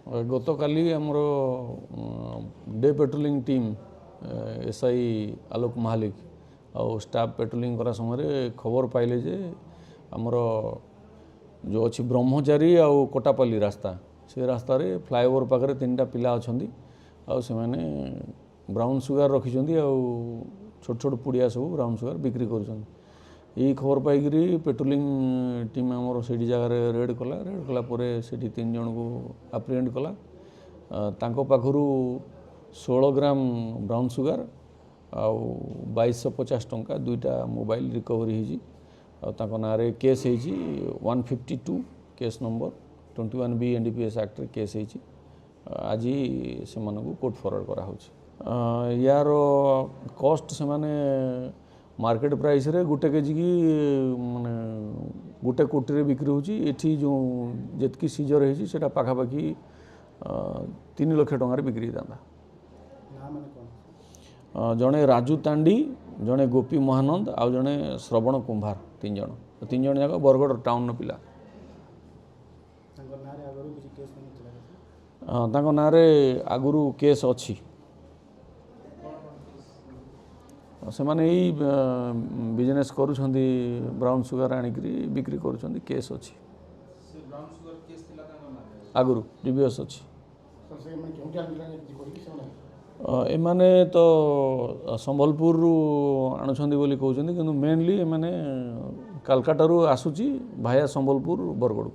गत काली आमर day patrolling team SI आलोक महालिक और स्टाफ पेट्रोलिंग करा समय खबर पाइले जे आमर जो अच्छी ब्रह्मचारी आउ कोटापल्ली रास्ता से रास्ता रे फ्लाईओवर पाखे 3टा पिला अच्छा से मैंने ब्राउन सुगार रखिंट छोट छोट पुड़िया सब ब्राउन सुगार बिक्री कर खबर पाई पेट्रोलिंग टीम आमर से जगह रेड कला से 3 जन को आप्रिहेंड कला पाखु 16 ग्राम ब्राउन सुगार आउ 2250 टंका 2टा मोबाइल रिकवरी हो ना केस हो 152 case number 21B NDPS act रे केस हो आज से कोर्ट फरवर्ड करा यार कॉस्ट से माने मार्केट प्राइस रे गोटे केजी की माने गोटे कोटी रे बिक्री होची एठी जो जेतकी सीजर होची सेटा पाखापाखी 3 लाख टंका रे बिक्री दांदा जड़े राजू तांडी जड़े गोपी महानंद आउ जड़े श्रवण कुंभार 3 जन जाक बरगड़ टाउन पिला ना आगुरु केस अच्छी से माने यही बिजनेस करुछंदी ब्राउन सुगार आनिकरी बिक्री करुछंदी केस अच्छी आगुरु प्रीवियस अच्छी एमाने तो संबलपुर आणुछंदी बोली कहउछंदी किंतु मेनली एमाने कलकत्ता रु आसुची भाया संबलपुर बरगड़।